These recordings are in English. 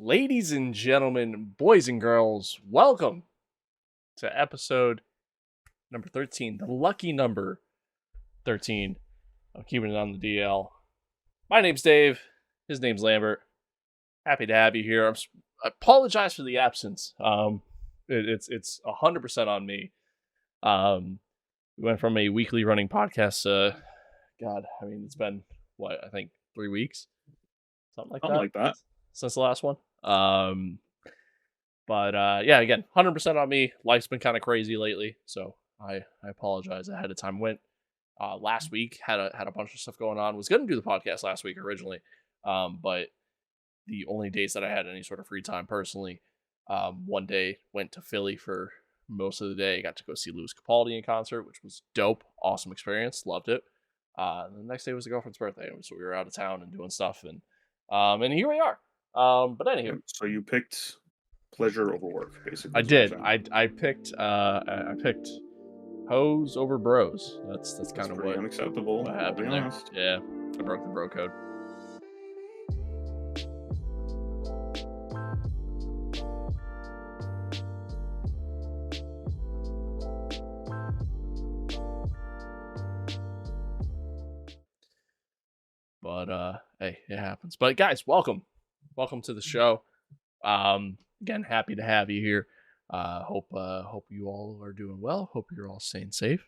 Ladies and gentlemen, boys and girls, welcome to episode number 13, the lucky number 13 of Keeping It on the DL. My name's Dave. His name's Lambert. Happy to have you here. I apologize for the absence. It's 100% on me. We went from a weekly running podcast it's been, I think 3 weeks? Something like that. Since the last one. Again, 100% on me. Life's been kind of crazy lately, so I apologize ahead of time. Went last week, had a bunch of stuff going on. Was going to do the podcast last week originally, but the only days that I had any sort of free time personally, one day went to Philly for most of the day. Got to go see Louis Capaldi in concert, which was dope. Awesome experience. Loved it. And the next day was the girlfriend's birthday, so we were out of town and doing stuff, and here we are. But anywho, so you picked pleasure over work, basically. I did. I picked hoes over bros. That's kind of what unacceptable. What happened there? Yeah, I broke the bro code. But hey, it happens. But guys, welcome to the show. Again, happy to have you here. Hope you all are doing well. Hope you're all staying safe.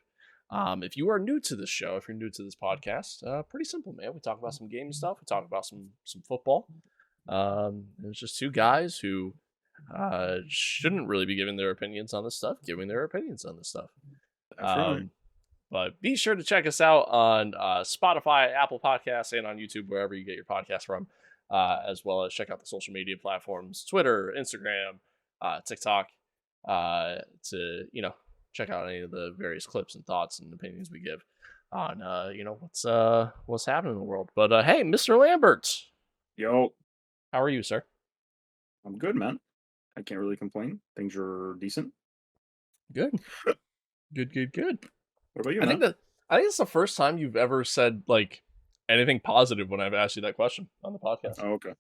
If you are new to this show, if you're new to this podcast, pretty simple, man. We talk about some gaming stuff. We talk about some football. It's just two guys who shouldn't really be giving their opinions on this stuff, That's right. But be sure to check us out on Spotify, Apple Podcasts, and on YouTube, wherever you get your podcast from, as well as check out the social media platforms, Twitter, Instagram, TikTok, to, check out any of the various clips and thoughts and opinions we give on, what's happening in the world. But, hey, Mr. Lambert. Yo. How are you, sir? I'm good, man. I can't really complain. Things are decent. Good. Good. What about you, man? I think it's the first time you've ever said, anything positive when I've asked you that question on the podcast. Oh, okay.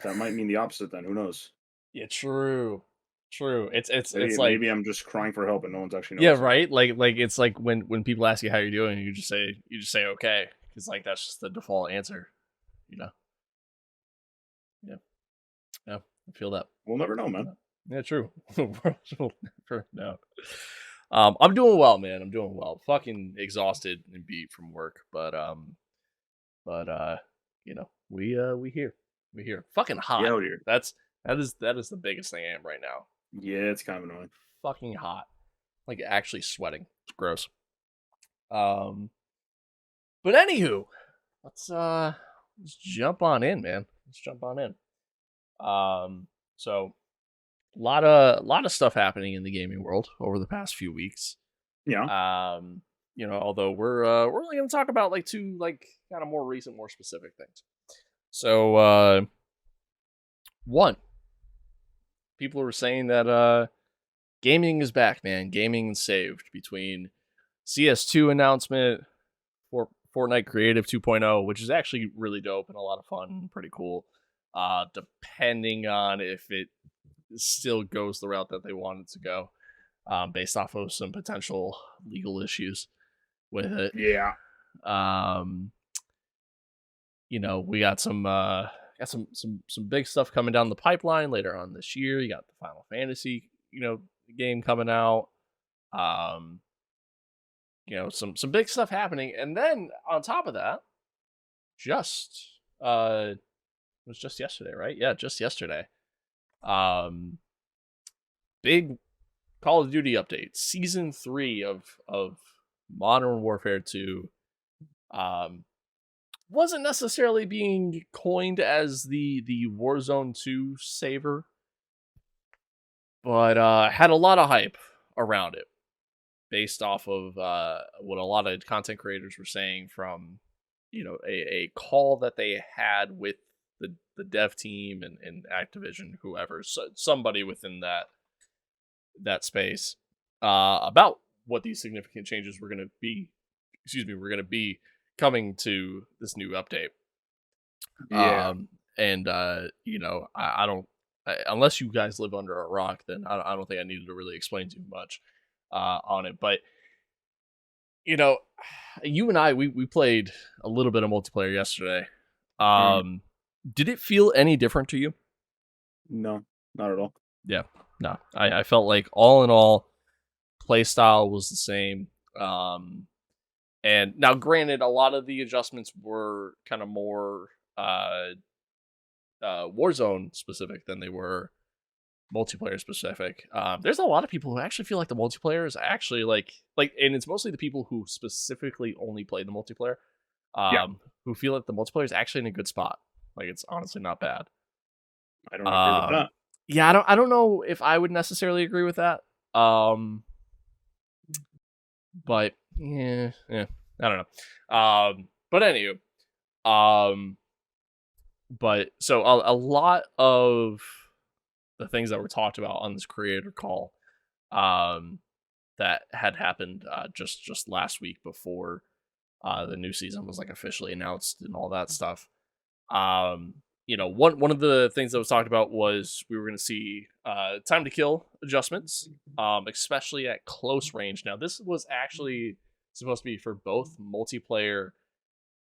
That might mean the opposite then. Who knows? Yeah, true. It's like maybe I'm just crying for help and no one's actually noticing. Yeah, right. Like it's like when people ask you how you're doing, you just say okay, because that's just the default answer, Yeah, I feel that. We'll never know, man. Yeah, true. We'll never know. I'm doing well, man. I'm doing well. Fucking exhausted and beat from work, but we here. Fucking hot. Yeah, here. That is the biggest thing I am right now. Yeah, it's kind of annoying. Fucking hot. Like actually sweating. It's gross. But anywho, let's jump on in, man. So a lot of stuff happening in the gaming world over the past few weeks. Yeah. Although we're only going to talk about two kind of more recent, more specific things. So one, people were saying that gaming is back, man. Gaming is saved between CS2 announcement, Fortnite Creative 2.0, which is actually really dope and a lot of fun, pretty cool. Depending on if it still goes the route that they want it to go, based off of some potential legal issues with it. Yeah. We got some big stuff coming down the pipeline later on this year. You got the Final Fantasy, game coming out. Some big stuff happening, and then on top of that, it was just yesterday, right? Yeah, just yesterday. Big Call of Duty update, Season 3 of Modern Warfare 2. Wasn't necessarily being coined as the Warzone 2 saver, but had a lot of hype around it, based off of what a lot of content creators were saying from, a call that they had with the dev team and Activision, whoever, somebody within that space, about what these significant changes were going to be. We're going to be coming to this new update. Yeah. and I don't unless you guys live under a rock, then I don't think I needed to really explain too much on it. But you know, you and I we played a little bit of multiplayer yesterday. Mm, Um, did it feel any different to you? no, not at all. Yeah, no. I felt like all in all, play style was the same. And now, granted, a lot of the adjustments were kind of more Warzone specific than they were multiplayer specific. There's a lot of people who actually feel like the multiplayer is actually and it's mostly the people who specifically only play the multiplayer, Yeah, who feel that the multiplayer is actually in a good spot. Like it's honestly not bad. I don't agree with Um, that. yeah, I don't know if I would necessarily agree with that. But yeah, I don't know. But anyway, um, but so a lot of the things that were talked about on this creator call, um, that had happened just last week before the new season was like officially announced and all that stuff. Um, one of the things that was talked about was we were going to see time to kill adjustments, especially at close range. Now, this was actually supposed to be for both multiplayer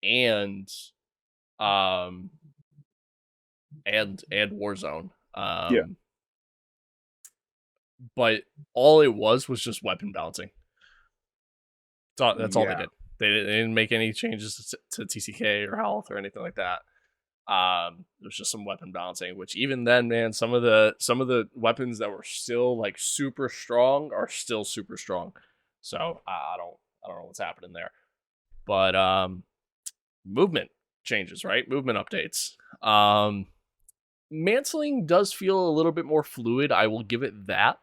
and um and Warzone. Yeah, But all it was just weapon balancing. That's all they yeah, did. They didn't make any changes to TCK or health or anything like that. It was just some weapon balancing, which even then, man, some of the weapons that were still like super strong are still super strong. So I don't know what's happening there. But movement changes, right? Movement updates. Mantling does feel a little bit more fluid. I will give it that.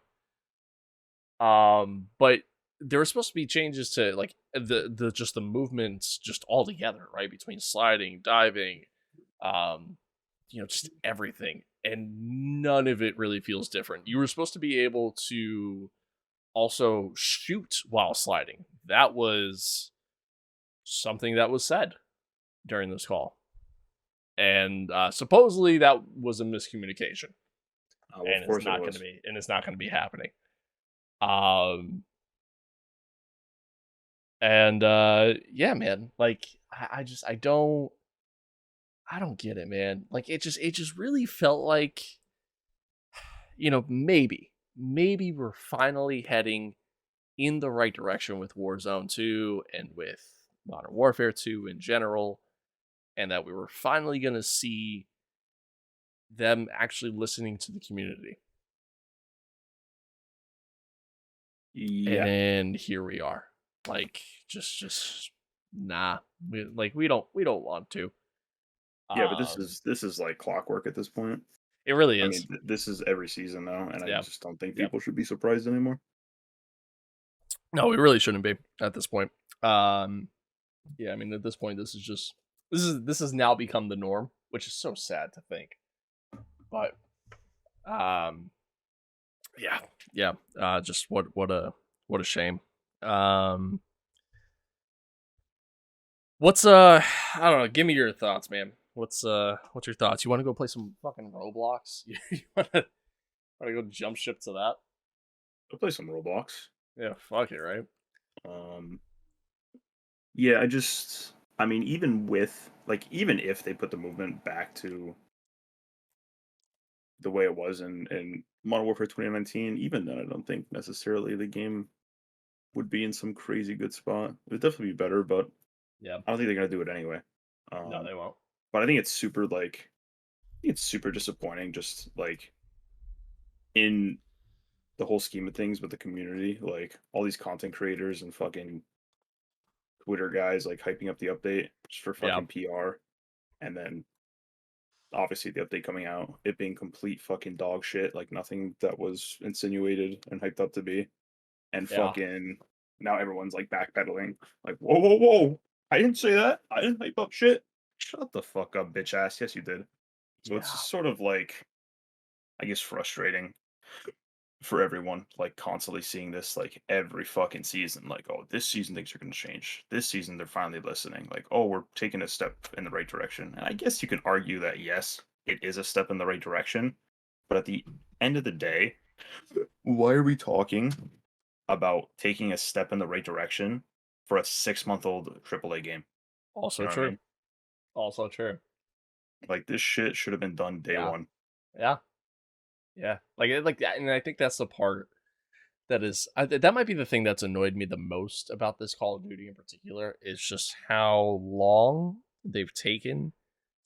But there were supposed to be changes to like the just the movements just all together, right? Between sliding, diving, um, just everything. And none of it really feels different. You were supposed to be able to also shoot while sliding. That was something that was said during this call. And supposedly that was a miscommunication. well, of And it's course it not gonna was. be happening. Um and yeah, man, like I don't get it, man. Like it just really felt like maybe we're finally heading in the right direction with Warzone 2 and with Modern Warfare 2 in general, and that we were finally going to see them actually listening to the community. Yeah, And here we are. Like just nah. We don't want to. yeah, but this Um is this is like clockwork at this point. it really I mean, is. this is every season now, and I Yeah. just don't think Yeah. people should be surprised anymore. No, we really shouldn't be at this point. Um yeah, I mean at this point this has now become the norm, which is so sad to think. But um yeah, yeah. Just what a shame. Um what's I don't know, give me your thoughts, man. What's your thoughts? You want to go play some fucking Roblox? You want to go jump ship to that? I'll play some Roblox. Yeah, fuck it, right? Um, yeah, I mean, even with even if they put the movement back to the way it was in Modern Warfare 2019, even then, I don't think necessarily the game would be in some crazy good spot. It would definitely be better, but Yeah. I don't think they're gonna do it anyway. No, Um, they won't. but I think it's super disappointing, just in the whole scheme of things with the community, like all these content creators and fucking Twitter guys like hyping up the update just for Yeah. fucking PR, and then obviously the update coming out, it being complete fucking dog shit, like nothing that was insinuated and hyped up to be, and Yeah. fucking now everyone's like backpedaling, like whoa whoa whoa, I didn't say that, I didn't hype up shit. Shut the fuck up, bitch ass. Yes, you did. So it's Yeah. just sort of like, I guess, frustrating for everyone, like constantly seeing this like every fucking season. Like, oh, this season things are going to change. This season they're finally listening. Like, oh, we're taking a step in the right direction. And I guess you can argue that yes, it is a step in the right direction. But at the end of the day, why are we talking about taking a step in the right direction for a 6-month-old AAA game? You Also know what I true. mean? Also true. Like this shit should have been done day Yeah. one. Yeah. Yeah. Like that, and I think that's the part that is that might be the thing that's annoyed me the most about this Call of Duty in particular is just how long they've taken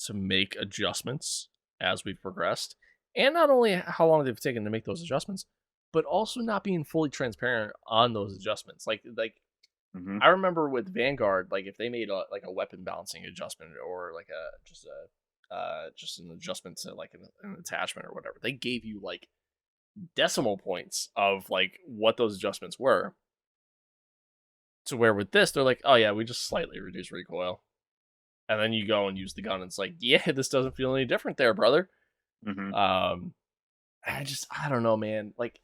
to make adjustments as we've progressed, and not only how long they've taken to make those adjustments, but also not being fully transparent on those adjustments. Like Hmm. I remember with Vanguard, like if they made a weapon balancing adjustment or like just an adjustment to like an attachment or whatever, they gave you like decimal points of like what those adjustments were. To where with this, they're like, oh yeah, we just slightly reduce recoil, and then you go and use the gun, and it's like, yeah, this doesn't feel any different there, brother. Hmm. Um, I don't know, man. Like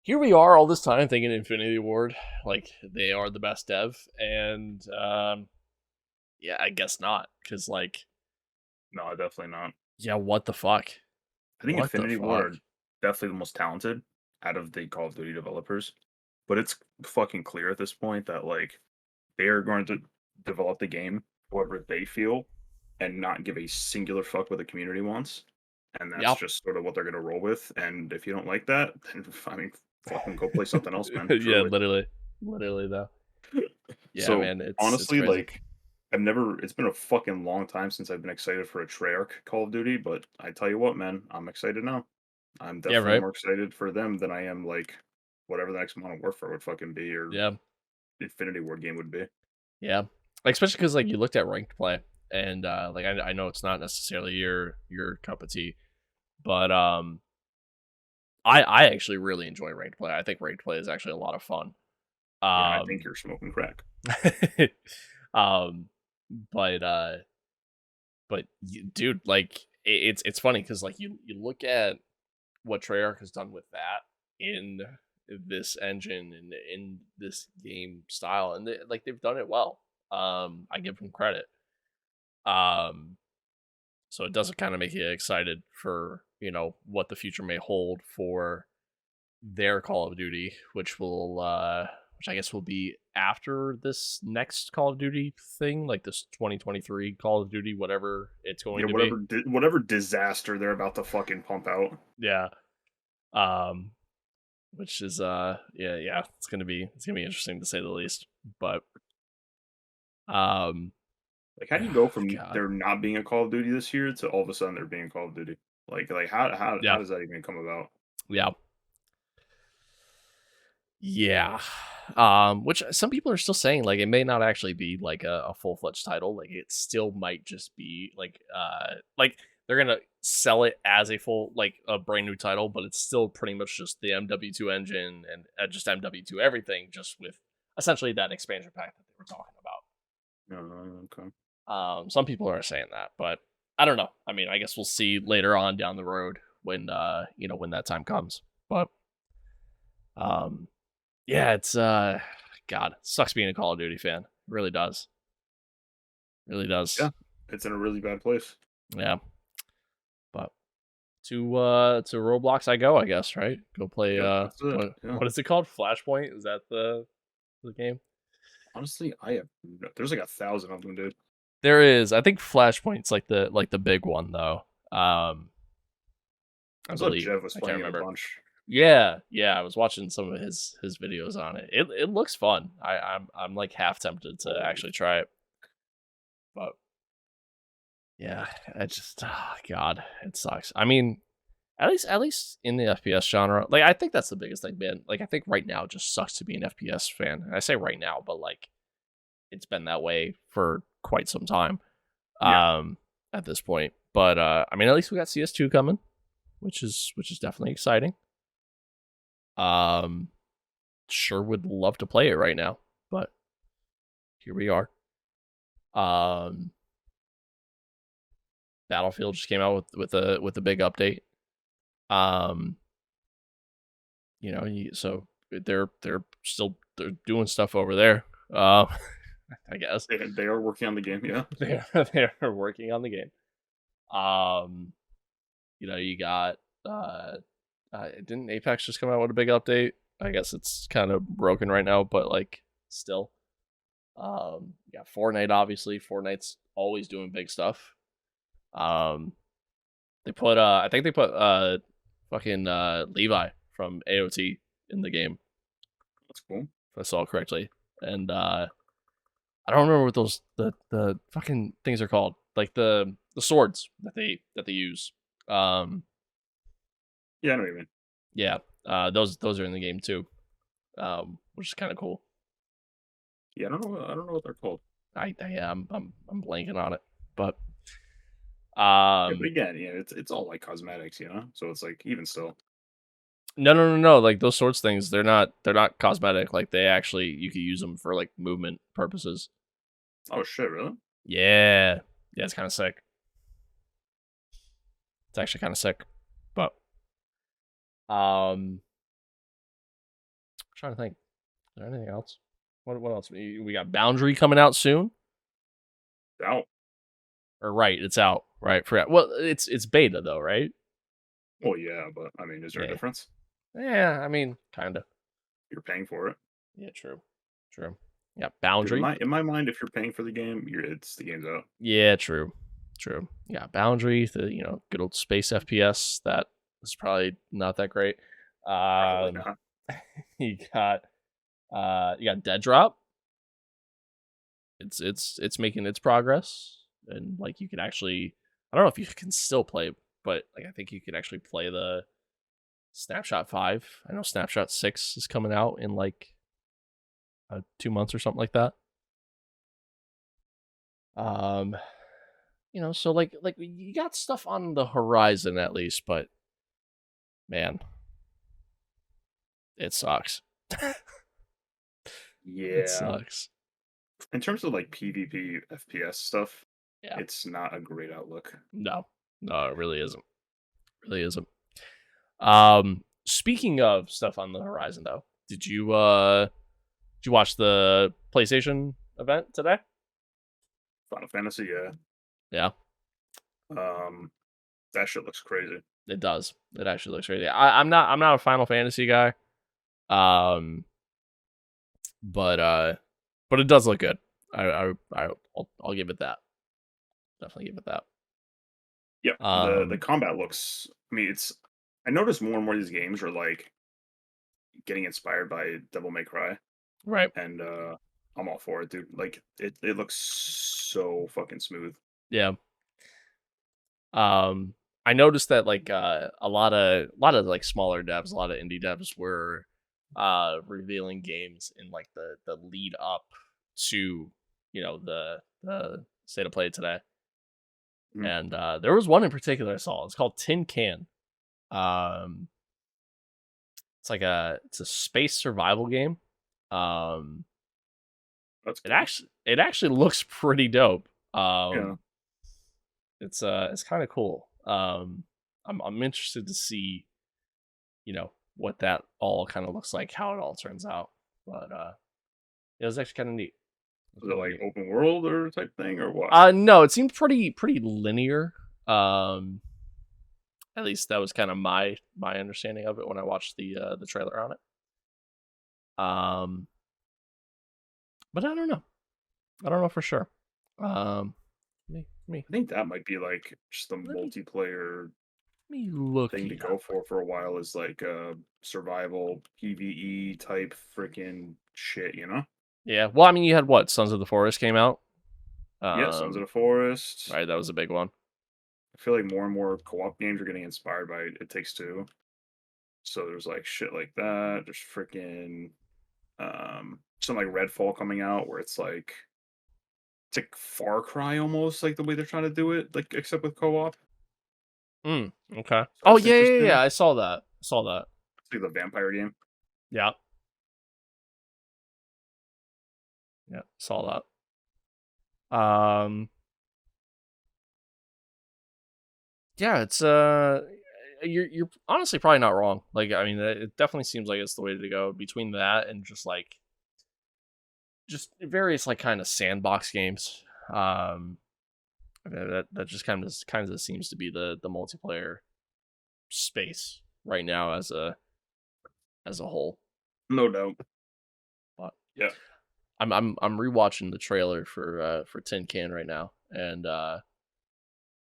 here we are all this time thinking Infinity Ward, like they are the best dev, and yeah, I guess not, because like, No, definitely not. yeah, what the fuck? I think What the Infinity Ward fuck? are definitely the most talented out of the Call of Duty developers. But it's fucking clear at this point that like they are going to develop the game however they feel and not give a singular fuck what the community wants. And that's Yep. just sort of what they're going to roll with. And if you don't like that, then I mean, fucking go play something else, man. Yeah, Truly. literally though. Yeah, So man, it's honestly, crazy. like it's been a fucking long time since I've been excited for a Treyarch Call of Duty, but I tell you what, man, I'm excited now. I'm Yeah, definitely right. more excited for them than I am like whatever the next Modern Warfare would fucking be or Yeah, Infinity Ward game would be. yeah. Like especially because like you looked at ranked play, and like I know it's not necessarily your cup of tea, but I actually really enjoy ranked play. I think ranked play is actually a lot of fun. Yeah, and I think Um, you're smoking crack. um, but dude, like it's funny because like you look at what Treyarch has done with that in this engine and in this game style, and like they've done it well. I give them credit. Um, so it does kind of make you excited for what the future may hold for their Call of Duty, which I guess will be after this next Call of Duty thing, like this 2023 Call of Duty, whatever it's Yeah, going to be. whatever disaster they're about to fucking pump out. Yeah. Um, which is yeah, it's gonna be interesting to say the least. But um, Like, how do you go from God, there not being a Call of Duty this year to all of a sudden there being Call of Duty? Like how yeah, does that even come about? yeah, yeah. Which some people are still saying like it may not actually be like a full fledged title. Like it still might just be like they're gonna sell it as a full like a brand new title, but it's still pretty much just the MW2 engine and just MW2 everything, just with essentially that expansion pack that they were talking about. Okay. Some people are saying that, but I don't know. I mean, I guess we'll see later on down the road when when that time comes. But um, yeah, it's God, sucks being a Call of Duty fan. It really does. Really does. Yeah, it's in a really bad place. Yeah. But to Roblox I go, I guess, right? Go play Yep, that's it. Yeah. what is it called? Flashpoint? Is that the game? Honestly, I have there's like 1,000 of them, dude. There is. I think Flashpoint's like the big one though. I I saw believe. Jeff was I can't playing it a remember. bunch. Yeah, yeah. I was watching some of his videos on it. It looks fun. I'm like half tempted to Holy actually try it, but yeah, I just God, it sucks. I mean, at least in the FPS genre, like I think that's the biggest thing, man. Like I think right now it just sucks to be an FPS fan. And I say right now, but like it's been that way for quite some time. yeah. At this point. But I mean, at least we got CS2 coming, which is definitely exciting. Um, sure would love to play it right now, but here we are. Um, Battlefield just came out with a big update. Um, so they're still they're doing stuff over there. I guess They are working on the game, yeah. they're working on the game. You got didn't Apex just come out with a big update? I guess it's kind of broken right now, but like still. You got Fortnite, obviously. Fortnite's always doing big stuff. They put I think they put fucking Levi from AOT in the game, That's cool. if I saw it correctly. And I don't remember what those the fucking things are called. Like the swords that they use. Yeah, I know what you mean. Yeah. Those are in the game too. Which is kind of cool. Yeah, I don't know what they're called. I'm blanking on it. But Yeah, but again, yeah, it's all like cosmetics, you know. So it's like even still. no. Like those sorts of things, they're not cosmetic. Like they actually you could use them for like movement purposes. Oh shit, really? Yeah, it's kind of sick. It's actually kind of sick. But I'm trying to think. Is there anything else? What else? We got Boundary coming out soon. Out. Or right, it's out. Right, forgot. Well, it's beta though, right? Well, yeah, but I mean, is there a Yeah. difference? Yeah, I mean, kind of. You're paying for it. Yeah, true. Yeah, Dude, Boundary. in my mind, if you're paying for the game, it's the game's out. Yeah, true. Yeah, Boundary, the good old space FPS that is probably not that great. Probably not. You got Dead Drop. It's making its progress, and like you can actually, I don't know if you can still play, but like I think you can actually play the Snapshot 5. I know Snapshot 6 is coming out in like 2 months or something like that. So like you got stuff on the horizon at least, but man, it sucks. Yeah. It sucks. In terms of like PvP FPS stuff, Yeah. it's not a great outlook. No, it really isn't. Speaking of stuff on the horizon though, did you watch the PlayStation event today? Final Fantasy, yeah. Yeah. That shit looks crazy. It does. It actually looks crazy. I'm not a Final Fantasy guy. But it does look good. I'll give it that. Definitely give it that. Yeah. The combat looks. I mean, I noticed more and more of these games are like getting inspired by Devil May Cry, right. and I'm all for it, dude. Like it looks so fucking smooth. Yeah. I noticed that like a lot of like smaller devs, a lot of indie devs were revealing games in like the lead up to the state of play today. And there was one in particular I saw. It's called Tin Can. It's like it's a space survival game. That's cool. It actually looks pretty dope. Yeah. It's kind of cool. I'm interested to see, what that all kind of looks like, how it all turns out. But it was actually kind of neat. Was it like open world or type thing or what? No, it seemed pretty linear. At least that was kind of my understanding of it when I watched the trailer on it. But I don't know for sure. Me. I think that might be like just the multiplayer thing to go for a while is like survival PvE type freaking shit, you know? Yeah. Well, I mean, you had what? Sons of the Forest came out. Yeah, Sons of the Forest. Right, that was a big one. I feel like more and more co-op games are getting inspired by It Takes Two. So there's like shit like that. There's freaking something like Redfall coming out where it's like Far Cry almost, like the way they're trying to do it, like except with co-op. Okay. So oh yeah. I saw that. It's like the vampire game. Yeah. Yeah, saw that. Yeah, it's you're honestly probably not wrong. Like, I mean, it definitely seems like it's the way to go between that and just various like kind of sandbox games. That just kind of seems to be the multiplayer space right now as a whole. No doubt. But Yeah. I'm rewatching the trailer for Tin Can right now, and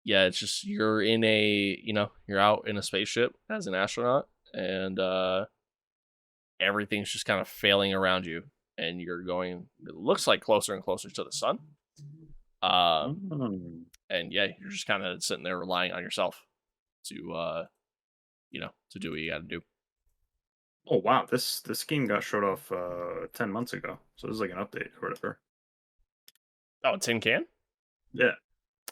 yeah, it's just you're in a you're out in a spaceship as an astronaut, and everything's just kind of failing around you, and you're going. It looks like closer and closer to the sun. And yeah, you're just kind of sitting there relying on yourself to to do what you got to do. Oh wow, this game got showed off 10 months ago, so this is like an update or whatever. Oh, Tin Can? Yeah.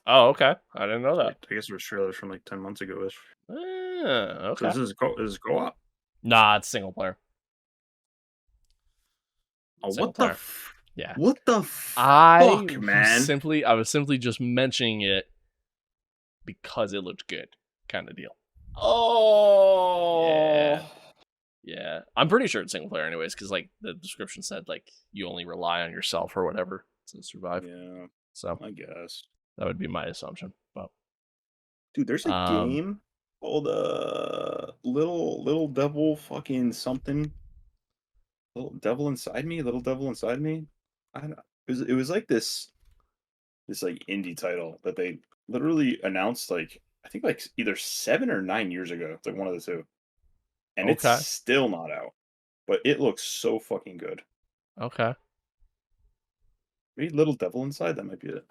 Oh, okay. I didn't know that. I guess there was trailers from like 10 months ago ish. Okay. So this is co-op. Nah, it's single player. Oh, Single what player. the? Yeah. What the I fuck, man? I was simply just mentioning it because it looked good, kind of deal. Oh. Yeah. I'm pretty sure it's single player anyways, because like the description said like you only rely on yourself or whatever to survive. Yeah. So I guess. that would be my assumption. But dude, there's a game called Little Devil fucking something. Little Devil Inside Me, Little Devil Inside Me. I don't know. It was like this like indie title that they literally announced like I think like either 7 or 9 years ago. It's like one of the two. And it's okay. still not out. But it looks so fucking good. Okay. Maybe Little Devil Inside, that might be it.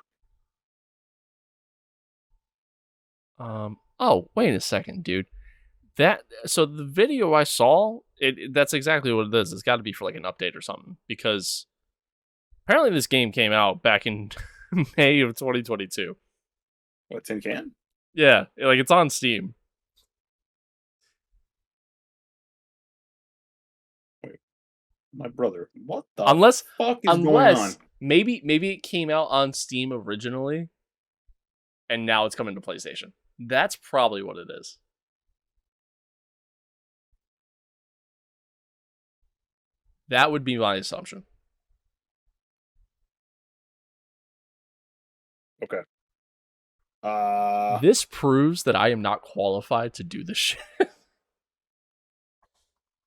Oh, wait a second, dude. So the video I saw, that's exactly what it is. It's got to be for like an update or something, because apparently this game came out back in May of 2022. What, Tin Can? Yeah, like it's on Steam. Wait, my brother. What the fuck is going on? Maybe it came out on Steam originally, and now it's coming to PlayStation. That's probably what it is. That would be my assumption. Okay. This proves that I am not qualified to do this shit.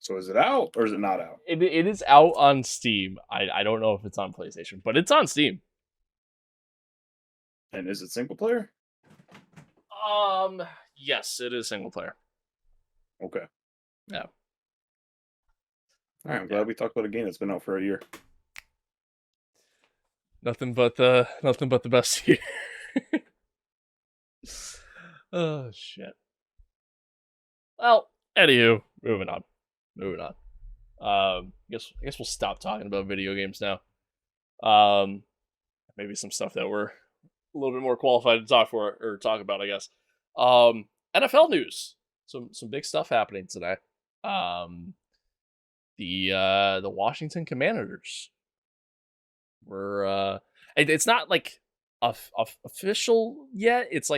So is it out or is it not out? It is out on Steam. I don't know if it's on PlayStation, but it's on Steam. And is it single player? Yes, it is single player. Okay. Yeah. All right, I'm glad we talked about a game that's been out for a year. Nothing but the best here. Oh shit. Well, anywho, moving on. Guess we'll stop talking about video games now. Maybe some stuff that we're a little bit more qualified to talk about, I guess. NFL news. Some big stuff happening today. The Washington Commanders were it's not like official yet. It's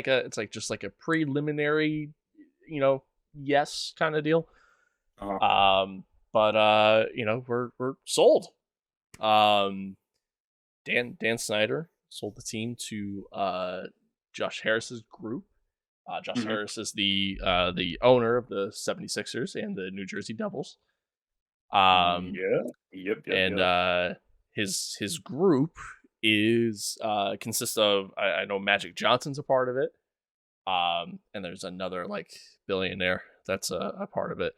just like a preliminary, yes kind of deal. Uh-huh. But we're sold. Dan Snyder sold the team to Josh Harris's group. Josh Harris is the owner of the 76ers and the New Jersey Devils. Yep. And his group is consists of I know Magic Johnson's a part of it. And there's another like billionaire that's a part of it.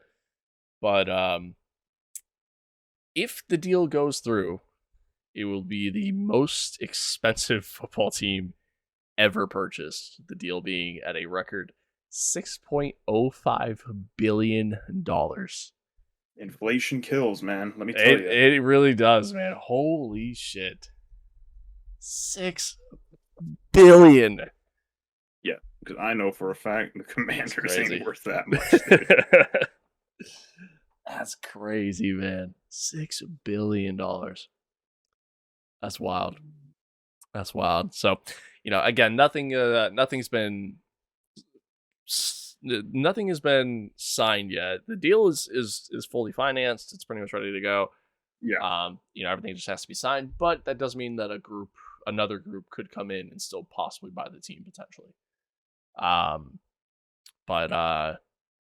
But if the deal goes through, it will be the most expensive football team ever purchased. The deal being at a record $6.05 billion. Inflation kills, man. Let me tell you. It really does, man. Holy shit. $6 billion. Yeah, because I know for a fact the Commanders ain't worth that much. Dude. That's crazy, man. $6 billion. That's wild. So, again, nothing has been signed yet. The deal is fully financed. It's pretty much ready to go. Yeah. Everything just has to be signed, but that does mean that a group another group could come in and still possibly buy the team potentially. But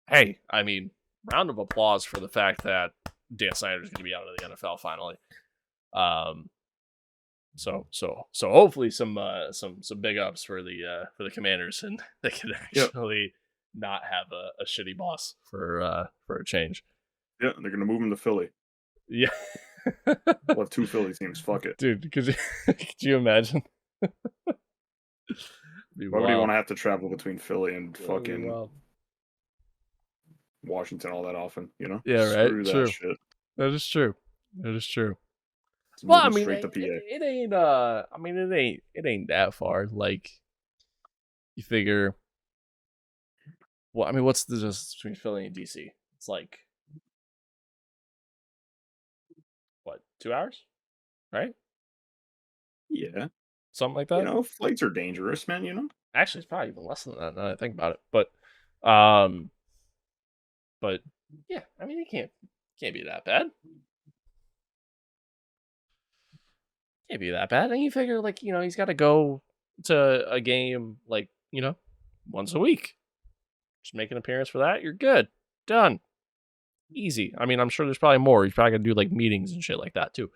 hey, I mean, round of applause for the fact that Dan Snyder is going to be out of the NFL finally. So hopefully some big ups for the Commanders, and they can actually not have a shitty boss for a change. Yeah, they're gonna move him to Philly. Yeah, we'll have 2 Philly teams. Fuck it, dude. Could you imagine? Why would you want to have to travel between Philly and fucking Washington all that often? You know? Yeah, right. Screw True. That shit. That is true. That is true. Well, I mean, it ain't. I mean, it ain't that far. Like, you figure. Well, I mean, what's the difference between Philly and DC? It's like, what, 2 hours, right? Yeah, something like that. You know, flights are dangerous, man. You know. Actually, it's probably even less than that. Now that I think about it, but yeah, I mean, it can't be that bad. Can't be that bad. And you figure, like, you know, he's got to go to a game, like, you know, once a week. Just make an appearance for that. You're good. Done. Easy. I mean, I'm sure there's probably more. He's probably going to do, like, meetings and shit like that, too.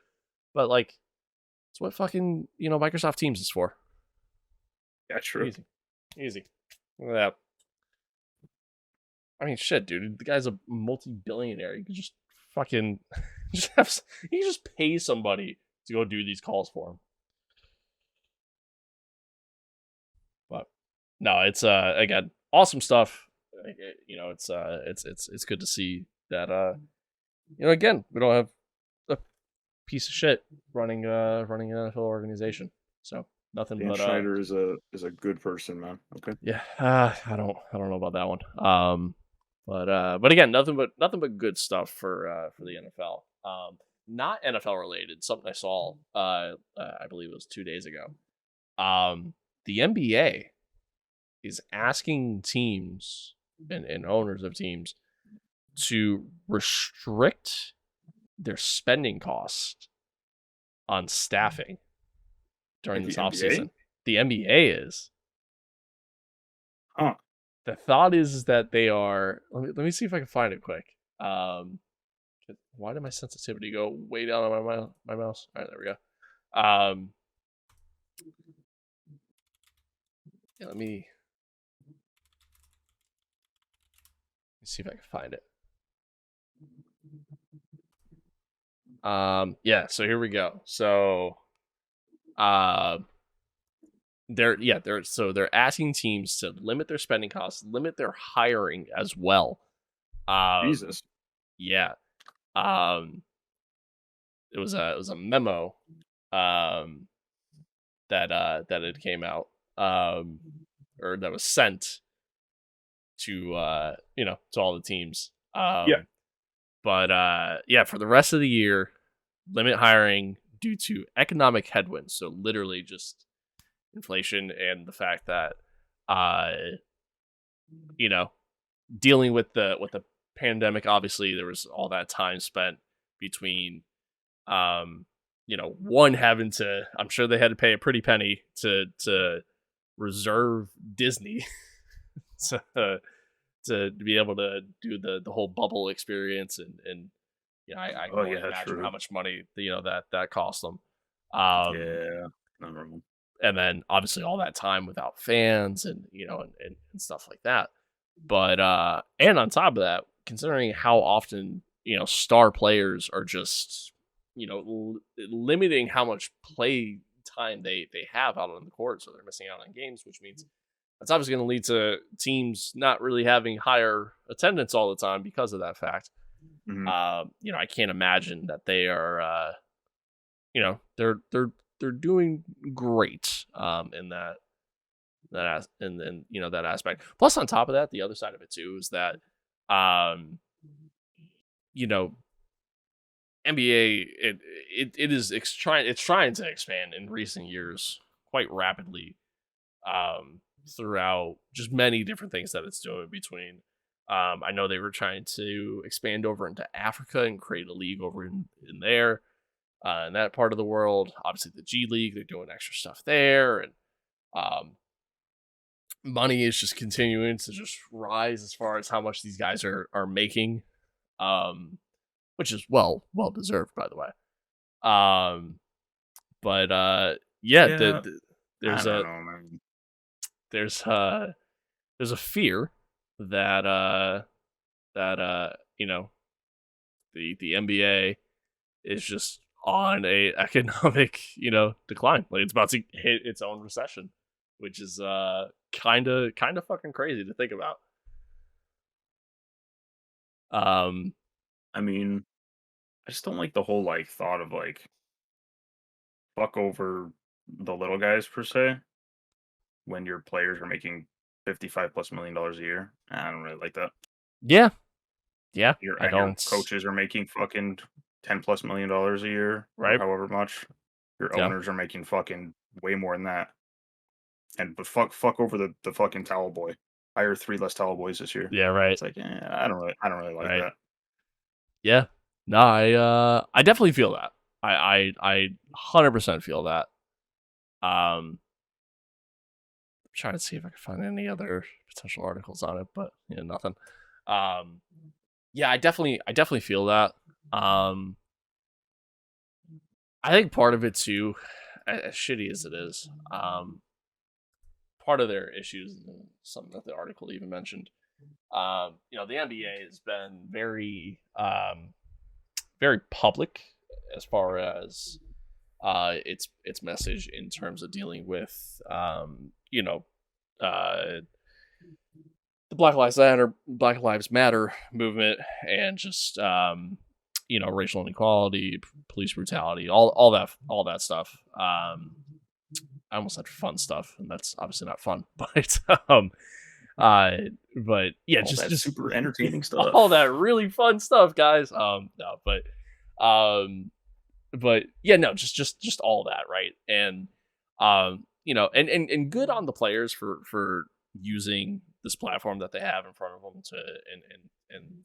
But, like, it's what fucking, you know, Microsoft Teams is for. Yeah, true. Easy. Look at that. I mean, shit, dude. The guy's a multi-billionaire. You could just fucking... you can just pay somebody to go do these calls for him. But no, it's again, awesome stuff. You know, it's good to see that you know, again, we don't have a piece of shit running an NFL organization. So nothing Dan but Schneider is a good person, man. Okay. Yeah, I don't know about that one. But again, nothing but good stuff for the NFL. Not NFL related, something I saw, I believe it was 2 days ago. The NBA is asking teams and owners of teams to restrict their spending costs on staffing during this offseason. The NBA is. Huh. The thought is that they are. Let me see if I can find it quick. Why did my sensitivity go way down on my mouse? All right, there we go. Yeah, let me see if I can find it. Yeah, so here we go. So they're asking teams to limit their spending costs, limit their hiring as well. Jesus. Yeah. It was a memo that it came out or that was sent to you know, to all the teams. Yeah. But yeah, for the rest of the year, limit hiring due to economic headwinds. So literally just inflation and the fact that you know, dealing with the pandemic. Obviously there was all that time spent between you know, one having to, I'm sure they had to pay a pretty penny to reserve Disney to be able to do the whole bubble experience, and you know, I can only imagine how much money, you know, that cost them. Yeah, not normal. And then obviously all that time without fans and, you know, and stuff like that. But and on top of that, considering how often, you know, star players are just, you know, limiting how much play time they have out on the court, so they're missing out on games, which means that's obviously going to lead to teams not really having higher attendance all the time because of that fact. Mm-hmm. You know, I can't imagine that they are, you know, they're doing great in that and you know, that aspect. Plus, on top of that, the other side of it too is that you know, NBA it's trying to expand in recent years quite rapidly throughout just many different things that it's doing between. I know they were trying to expand over into Africa and create a league over in there. in that part of the world. Obviously, the G League, they're doing extra stuff there, and um, money is just continuing to just rise as far as how much these guys are making, which is well deserved, by the way. But yeah, Yeah, I there's don't a know, man. there's there's a fear that you know, the NBA is just on a economic, decline. Like it's about to hit its own recession, which is kind of fucking crazy to think about. Um I mean, I just don't like the whole like thought of like fuck over the little guys per se when your players are making 55 plus $1 million a year. I don't really like that. yeah, yeah, I Your don't coaches are making fucking 10 plus $1 million a year or right? however much. Your Yeah. owners are making fucking way more than that. And but fuck over the fucking towel boy. Hire 3 less towel boys this year. Yeah, right. It's like, I don't really like Right. that. Yeah. No, I definitely feel that. I 100% feel that. I'm trying to see if I can find any other potential articles on it, but nothing. Um yeah, I definitely feel that. Um I think part of it too, as shitty as it is, part of their issues, and something that the article even mentioned, the NBA has been very public as far as its message in terms of dealing with uh, the Black Lives Matter movement, and just racial inequality, police brutality, all that stuff. I almost said fun stuff, and that's obviously not fun, but uh, but yeah, All that just super entertaining all that stuff. really fun stuff, guys. No, um, but yeah, no, just all that, right? And and good on the players for using this platform that they have in front of them to and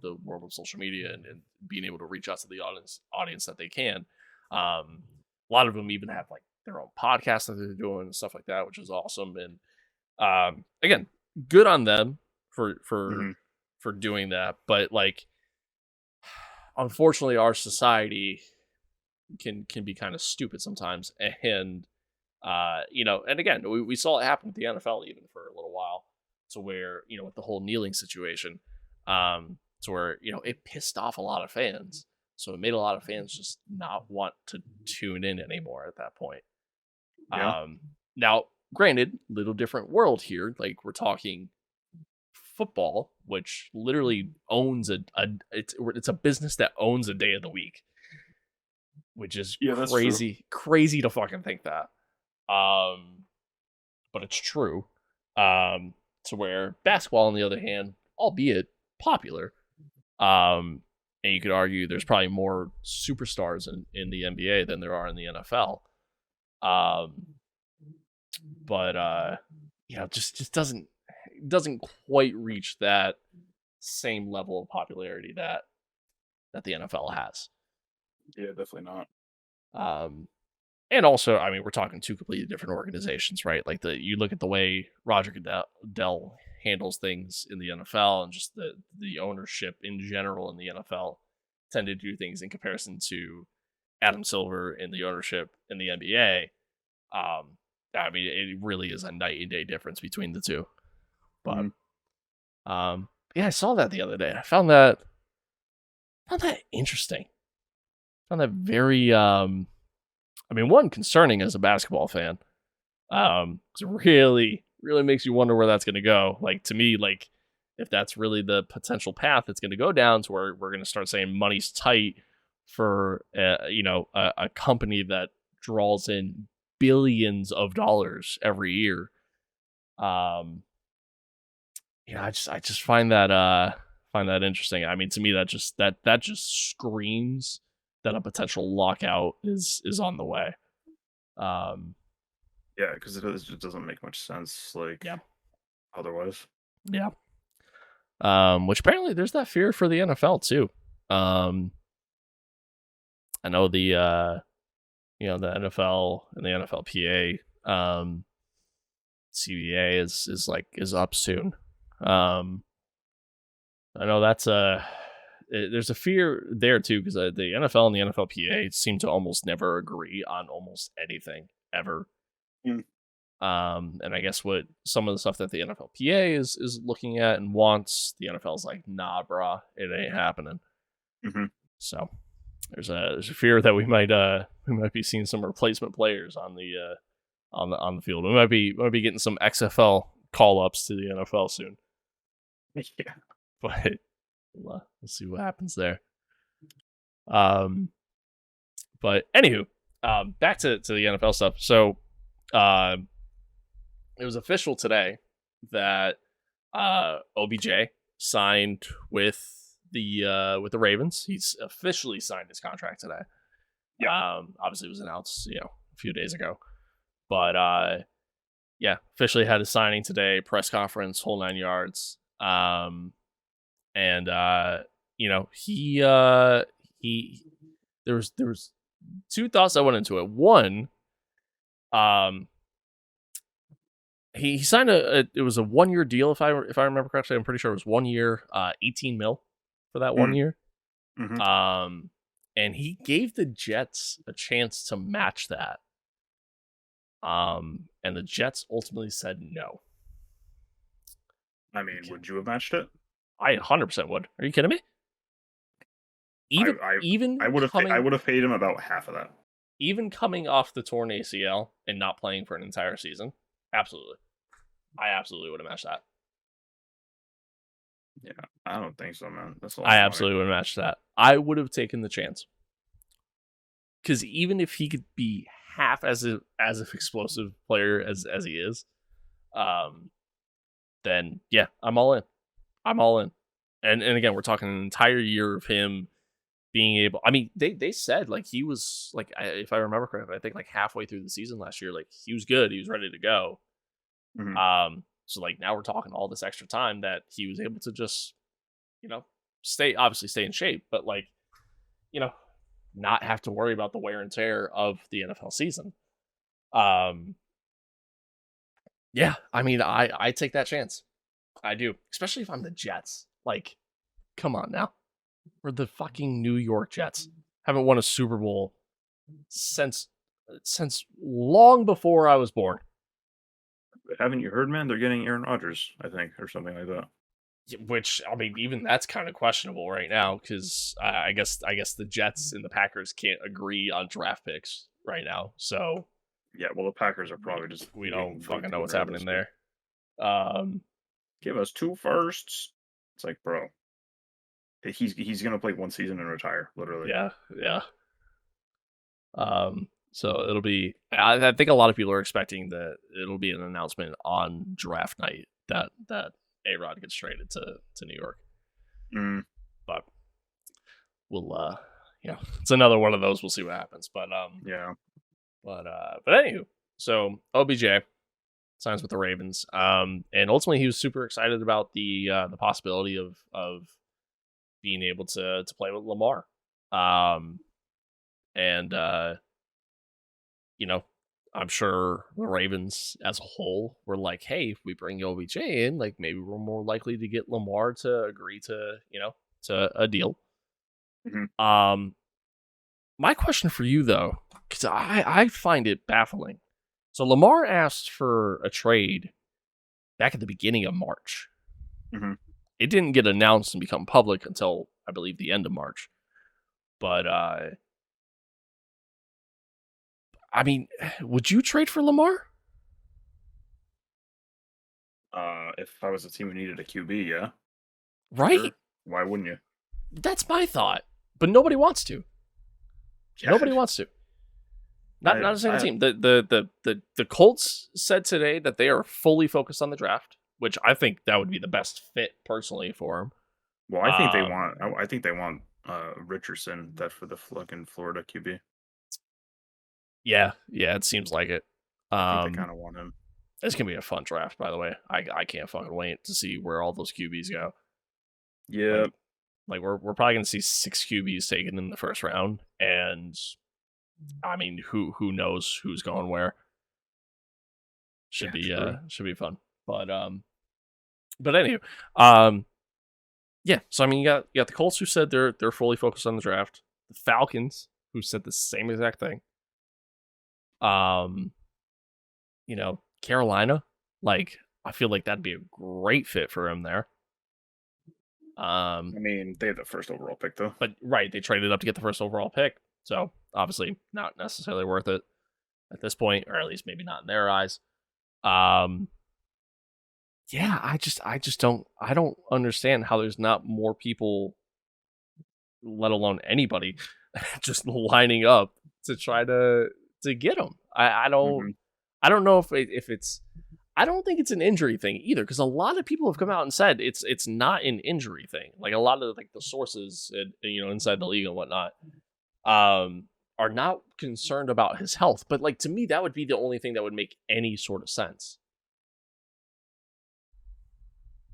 the world of social media, and being able to reach out to the audience that they can. A lot of them even have like their own podcasts that they're doing and stuff like that, which is awesome. And again, good on them for Hmm. doing that. But like, unfortunately, our society can be kind of stupid sometimes, and and again, we saw it happen with the NFL even for a little while, to where with the whole kneeling situation, to where it pissed off a lot of fans, so it made a lot of fans just not want to tune in anymore at that point. Yeah. Now, granted, little different world here. Like, we're talking football, which literally owns it's a business that owns a day of the week, which is Yeah, that's true. crazy to fucking think that. But it's true. To where basketball, on the other hand, albeit popular, and you could argue there's probably more superstars in the NBA than there are in the NFL. But just doesn't quite reach that same level of popularity that the NFL has. Yeah, definitely not. And also, I mean, we're talking two completely different organizations, right? Like, you look at the way Roger Goodell handles things in the NFL, and just the ownership in general in the NFL tend to do things in comparison to Adam Silver and the ownership in the NBA. I mean, it really is a night and day difference between the two. But Mhm. yeah, I saw that the other day. I found that interesting. Found that very I mean, one, concerning as a basketball fan. 'Cause it really makes you wonder where that's going to go. Like, to me, like, if that's really the potential path it's going to go down, to where we're going to start saying money's tight for a company that draws in billions of dollars every year. I just find that interesting. I mean, to me, that just screams that a potential lockout is on the way. Um, Yeah, because just doesn't make much sense, like, yeah, otherwise. yeah. Which apparently there's that fear for the NFL too. Um, I know the the NFL and the NFLPA CBA is up soon. I know that's there's a fear there too, because the NFL and the NFLPA seem to almost never agree on almost anything ever. Mm. And I guess what some of the stuff that the NFLPA is looking at and wants, the NFL's like, nah, brah, it ain't happening. Mm-hmm. So there's a fear that we might be seeing some replacement players on the field. We might be getting some XFL call ups to the NFL soon. Yeah. But we'll see what happens there. But anywho, back to the NFL stuff. So it was official today that OBJ signed with the Ravens. He's officially signed his contract today. Yeah. Obviously it was announced, a few days ago. But officially had his signing today, press conference, whole 9 yards. And he there was two thoughts that went into it. One, he signed it was a 1 year deal, if I remember correctly. I'm pretty sure it was 1 year, 18 mil for that 1 year. Mm-hmm. And he gave the Jets a chance to match that. And the Jets ultimately said no. I mean, would you have matched it? I 100% would. Are you kidding me? I would have paid him about half of that. Even coming off the torn ACL and not playing for an entire season, absolutely. I absolutely would have matched that. Yeah, I don't think so, man. That's I absolutely would have matched that. I would have taken the chance. Because even if he could be half as an explosive player as he is, then yeah, I'm all in. And again, we're talking an entire year of him being able. I mean, they said like he was like, if I remember correctly, I think like halfway through the season last year, like he was good, he was ready to go. Mm-hmm. So like now we're talking all this extra time that he was able to just, stay in shape, but like, not have to worry about the wear and tear of the NFL season. Yeah, I mean, I take that chance. I do, especially if I'm the Jets. Like, come on now. We're the fucking New York Jets. Haven't won a Super Bowl since long before I was born. Haven't you heard, man? They're getting Aaron Rodgers, I think, or something like that. Which, I mean, even that's kind of questionable right now, because I guess the Jets and the Packers can't agree on draft picks right now. So yeah, well, the Packers are probably just we don't fucking know what's happening there. Give us 2 firsts. It's like, bro, he's gonna play 1 season and retire, literally. Yeah. So it'll be. I think a lot of people are expecting that it'll be an announcement on draft night that A-Rod gets traded to New York. But we'll it's another one of those. We'll see what happens. But yeah. But anywho, so OBJ signs with the Ravens. And ultimately he was super excited about the possibility of being able to play with Lamar. I'm sure the Ravens as a whole were like, hey, if we bring OBJ in, like maybe we're more likely to get Lamar to agree to, to a deal. Mm-hmm. My question for you though, because I find it baffling. So Lamar asked for a trade back at the beginning of March. Mm-hmm. It didn't get announced and become public until I believe the end of March. But I mean, would you trade for Lamar? If I was a team who needed a QB, yeah. Right? Sure. Why wouldn't you? That's my thought. But nobody wants to. Yeah. Nobody wants to. Not a single team. The Colts said today that they are fully focused on the draft, which I think that would be the best fit personally for him. Well, I think they want Richardson, that for the fucking Florida QB. Yeah, it seems like it. I think they kind of want him. It's gonna be a fun draft, by the way. I can't fucking wait to see where all those QBs go. Yeah, Like we're probably gonna see 6 QBs taken in the first round, and I mean, who knows who's going where? Should be fun. But anyway, yeah. So I mean, you got the Colts who said they're fully focused on the draft. The Falcons who said the same exact thing. Carolina, like I feel like that'd be a great fit for him there. I mean, they have the first overall pick though. But right, they traded up to get the first overall pick, so obviously not necessarily worth it at this point, or at least maybe not in their eyes. Yeah, I just don't understand how there's not more people, let alone anybody, just lining up to try to get him. I don't know if it's. I don't think it's an injury thing either, because a lot of people have come out and said it's not an injury thing. Like a lot of like the sources, inside the league and whatnot, are not concerned about his health. But like to me, that would be the only thing that would make any sort of sense.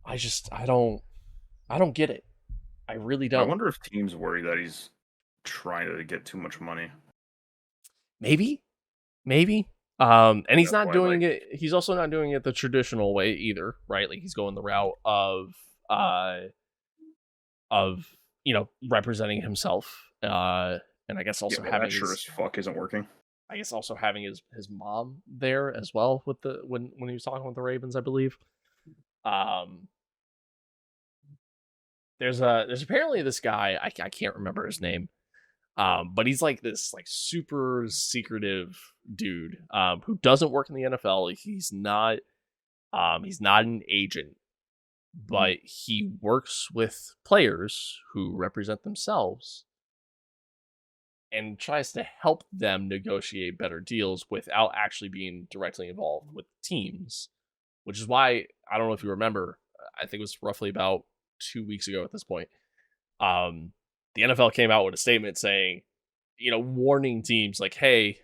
I don't get it. I really don't. I wonder if teams worry that he's trying to get too much money. Maybe. And he's not doing it. He's also not doing it the traditional way either, right? Like he's going the route of representing himself. And I guess also having that sure as fuck isn't working. I guess also having his mom there as well with the when he was talking with the Ravens, I believe. There's apparently this guy, I can't remember his name. But he's like this like super secretive dude who doesn't work in the NFL. He's not an agent, but he works with players who represent themselves and tries to help them negotiate better deals without actually being directly involved with teams. Which is why, I don't know if you remember, I think it was roughly about 2 weeks ago at this point. The NFL came out with a statement saying, warning teams like, hey,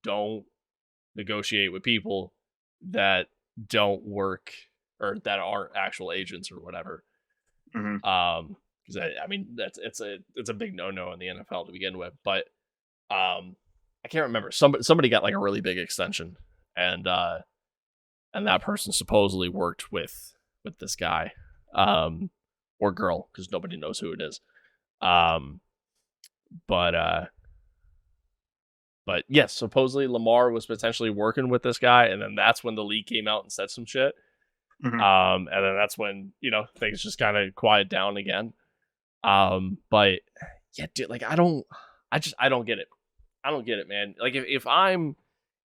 don't negotiate with people that don't work or that aren't actual agents or whatever. Because I mean, it's a big no-no in the NFL to begin with. But I can't remember. Somebody got like a really big extension, and that person supposedly worked with this guy, or girl, because nobody knows who it is. But yes, supposedly Lamar was potentially working with this guy, and then that's when the league came out and said some shit. And then that's when things just kind of quiet down again. But yeah, dude, like I don't get it. I don't get it, man. Like if I'm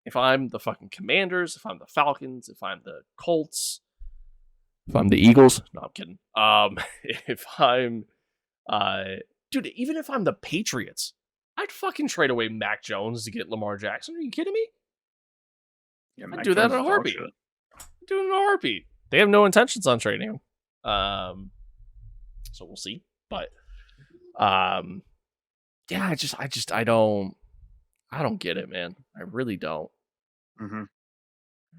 the fucking Commanders, if I'm the Falcons, if I'm the Colts, if I'm the Eagles, no, I'm kidding. If I'm dude, even if I'm the Patriots, I'd fucking trade away Mac Jones to get Lamar Jackson. Are you kidding me? Yeah, I'd do that in a heartbeat. Do it in a heartbeat. They have no intentions on trading him. So we'll see. But yeah, I don't get it, man. I really don't. I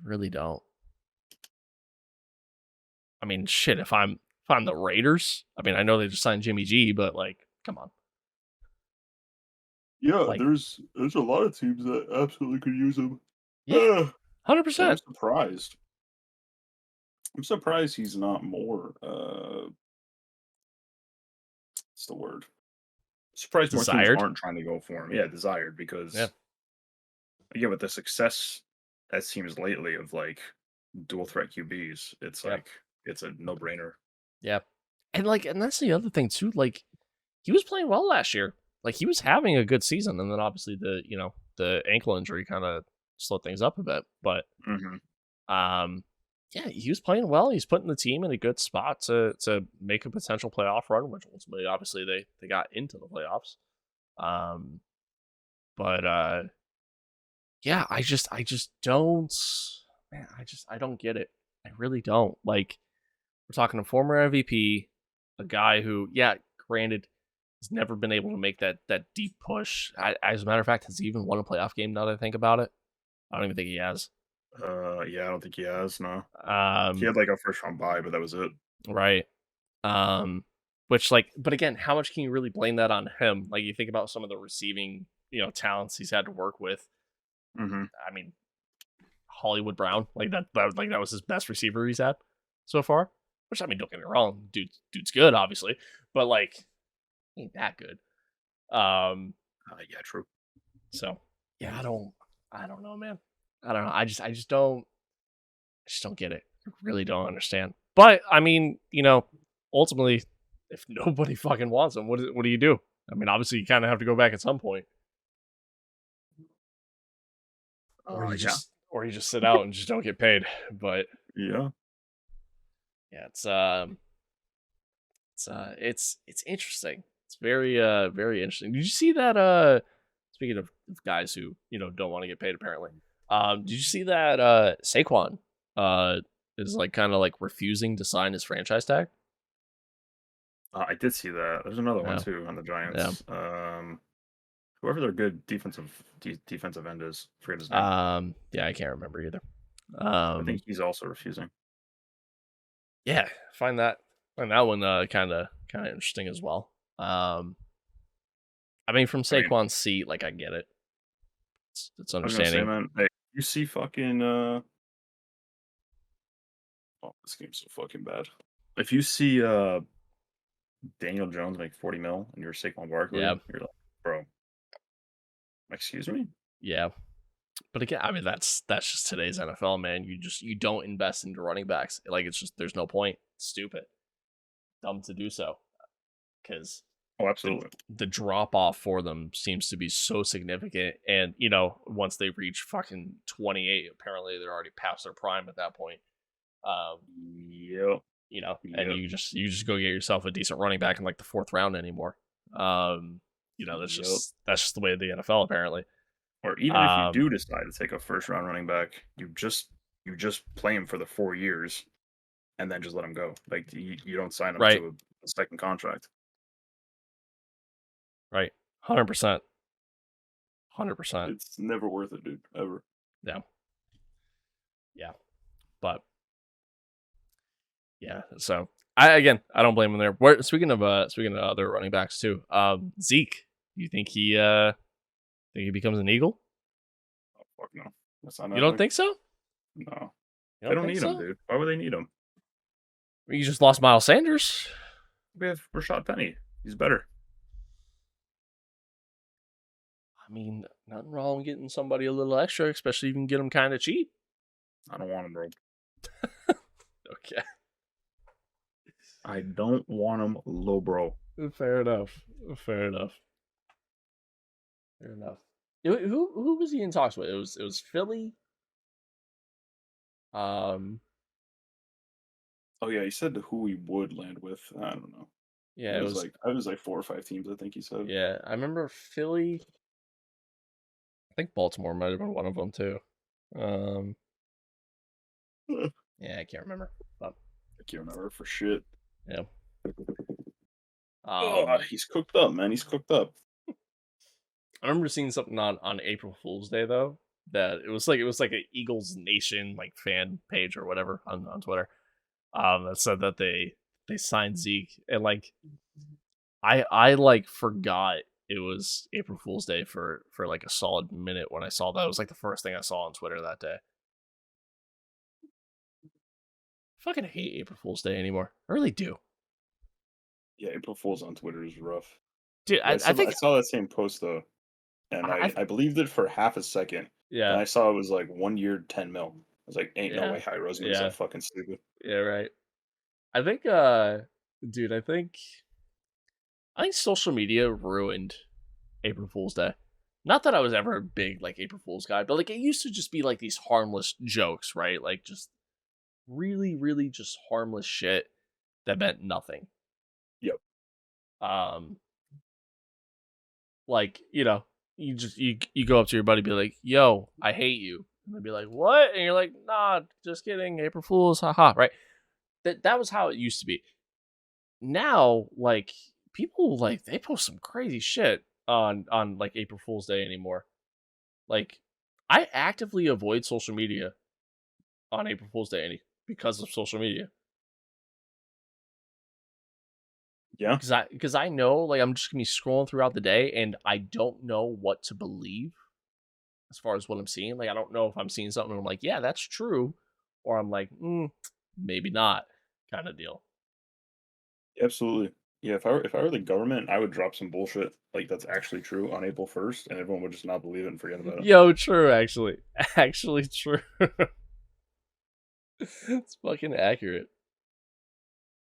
really don't. I mean, shit, if I'm the Raiders, I mean, I know they just signed Jimmy G, but like, come on. Yeah, like, there's a lot of teams that absolutely could use him. Yeah, 100%. I'm surprised. I'm surprised he's not more. What's the word? Surprised more teams aren't trying to go for him. Yeah, desired, because with the success that seems lately of like dual threat QBs, it's like it's a no brainer. Yeah, and that's the other thing too. Like he was playing well last year. Like he was having a good season, and then obviously the ankle injury kind of slowed things up a bit. But yeah, he was playing well. He's putting the team in a good spot to make a potential playoff run, which ultimately, obviously, they got into the playoffs. But yeah, I just don't, man. I don't get it. I really don't. Like, we're talking a former MVP, a guy who, granted, has never been able to make that deep push. As a matter of fact, has he even won a playoff game now that I think about it? I don't even think he has. Yeah, I don't think he has, no. He had like a first round bye, but that was it. Right. Which, like, but again, how much can you really blame that on him? Like, you think about some of the receiving, talents he's had to work with. Mm-hmm. I mean, Hollywood Brown, like that was his best receiver he's had so far. Which, I mean, don't get me wrong, dude's good, obviously, but like, ain't that good. Yeah, true. So yeah, I don't know, man. I don't know. I just don't get it. I really don't understand. But I mean, ultimately, if nobody fucking wants him, what do you do? I mean, obviously, you kind of have to go back at some point, Yeah. or you just sit out and just don't get paid. But Yeah. yeah, it's interesting. It's very interesting. Did you see that? Speaking of guys who don't want to get paid, apparently, did you see that Saquon is like kind of like refusing to sign his franchise tag? I did see that. There's another one Yeah, too on the yeah. Giants. Whoever their good defensive end is, forget his name. Yeah, I can't remember either. I think he's also refusing. Yeah, find that one kind of interesting as well. I mean, from I mean, Saquon's seat, like I get it. It's I was gonna say, understanding. man, hey, you see fucking oh, this game's so fucking bad. If you see Daniel Jones make 40 mil and you're Saquon Yeah, Barkley, you're like, bro, excuse me? yeah. But again, I mean that's just today's NFL, man. You don't invest into running backs. Like it's just there's no point. It's stupid, dumb to do so because Oh, the absolutely. the drop off for them seems to be so significant. And once they reach fucking 28, apparently they're already past their prime at that point. Um, Yep. and Yep. you just go get yourself a decent running back in like the fourth round anymore. Yep. That's just the way of the NFL apparently. Or even if you Um, do decide to take a first round running back, you just play him for the 4 years and then just let him go. Like you don't sign him right, to a second contract. right, 100%, 100%. It's never worth it, dude. Ever. Yeah, yeah, but yeah. So I don't blame him there. Speaking of other running backs too, Zeke. You think he becomes an Eagle? Oh, fuck no. That's not You don't happening. think so? No. You They don't don't think need him, so? dude. Why would they need him? You just lost Miles Sanders. We have Rashad Penny. He's better. I mean, nothing wrong with getting somebody a little extra, especially if you can get them kind of cheap. I don't want him, bro. Okay, I don't want him low, bro. fair enough. Fair enough. Fair enough. Who was he in talks with? It was Philly. Um, Oh yeah, he said who he would land with. I don't know. yeah, it was. It was like 4 or 5 teams, I think he said. Yeah, I remember Philly. I think Baltimore might have been one of them too. Um, I yeah, I can't remember, but can't remember for shit. yeah. Oh, he's cooked up, man. He's cooked up. I remember seeing something on April Fool's Day though that it was like a Eagles Nation like fan page or whatever on Twitter. That said that they signed Zeke and like I like forgot it was April Fool's Day for like a solid minute when I saw that. It was like the first thing I saw on Twitter that day. I fucking hate April Fool's Day anymore. I really do. Yeah, April Fools on Twitter is rough. Dude, Yeah, I I think saw that same post though, and I I believed it for half a second. Then yeah, I saw it was like 1 year, 10 mil. I was like, ain't no yeah, way High Rose gonna be so yeah, fucking stupid. yeah, right. I think dude, I think social media ruined April Fool's Day. Not that I was ever a big like April Fool's guy, but like it used to just be like these harmless jokes, right? Like just really, really just harmless shit that meant nothing. Yep. Um, like, you go up to your buddy, be like, yo, I hate you. And they'd be like, what? And you're like, nah, just kidding, April Fools, haha, right? That was how it used to be. Now, like, people like they post some crazy shit on like April Fool's Day anymore. Like, I actively avoid social media on April Fool's Day because of social media. Yeah, because I know, like, I'm just gonna be scrolling throughout the day, and I don't know what to believe as far as what I'm seeing. Like, I don't know if I'm seeing something and I'm like, yeah, that's true, or I'm like, maybe not, kind of deal. absolutely. Yeah, if I were the government, I would drop some bullshit like that's actually true on April 1st, and everyone would just not believe it and forget about it. Yo, true, actually, actually true. It's fucking accurate.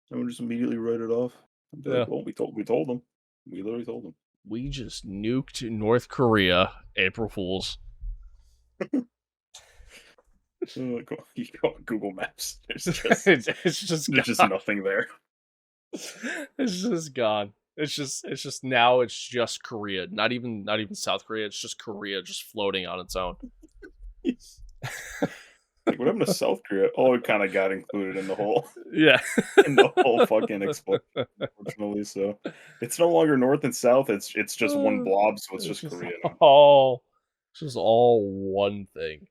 Someone just immediately write it off and be Yeah, like, "Well, we told them. We literally told them." we just nuked North Korea. April Fools. You go on Google Maps. It's just There's just gone. nothing there. It's just gone. It's just now it's just Korea. Not even South Korea. It's just Korea just floating on its own. Like what happened to South Korea? Oh, it kind of got included in the whole Yeah. in the whole fucking explosion, unfortunately. So it's no longer North and South. It's just one blob. So it's It's just just Korea now. all it's just all one thing.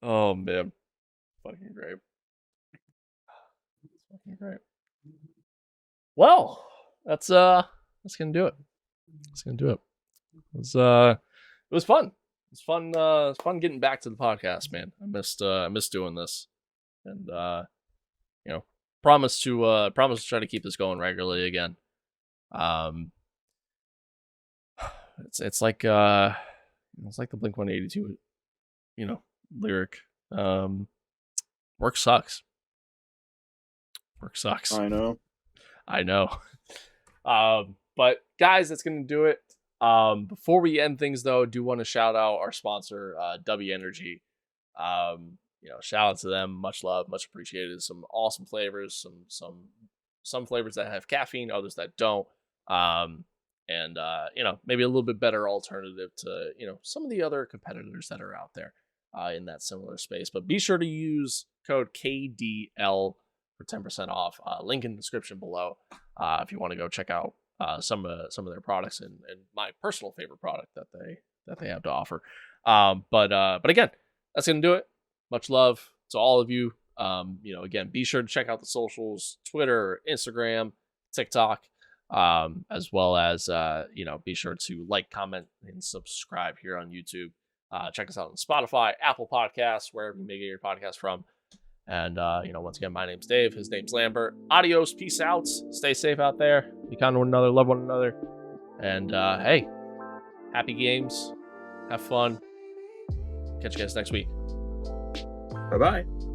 Oh man. Fucking great. Fucking great. Well, that's gonna do it. That's gonna do it. It was fun. It's fun. It's fun getting back to the podcast, man. I missed doing this, and you know, promise to try to keep this going regularly again. Um, it's like the Blink 182, lyric. Um, work sucks. Work sucks. I know. I know. But guys, that's gonna do it. Before we end things though, I do want to shout out our sponsor, W Energy. Shout out to them. Much love, much appreciated. Some awesome flavors, some flavors that have caffeine, others that don't. And maybe a little bit better alternative to some of the other competitors that are out there in that similar space. But be sure to use code KDL for 10% off. Link in the description below if you want to go check out some of their products and my personal favorite product that they have to offer. But again, that's gonna do it. Much love to all of you. Again, be sure to check out the socials: Twitter, Instagram, TikTok, as well as be sure to like, comment, and subscribe here on YouTube. Check us out on Spotify, Apple Podcasts, wherever you may get your podcast from. And, once again, my name's Dave. His name's Lambert. Adios. Peace out. Stay safe out there. Be kind to one another. Love one another. And, hey, happy games. Have fun. Catch you guys next week. Bye bye.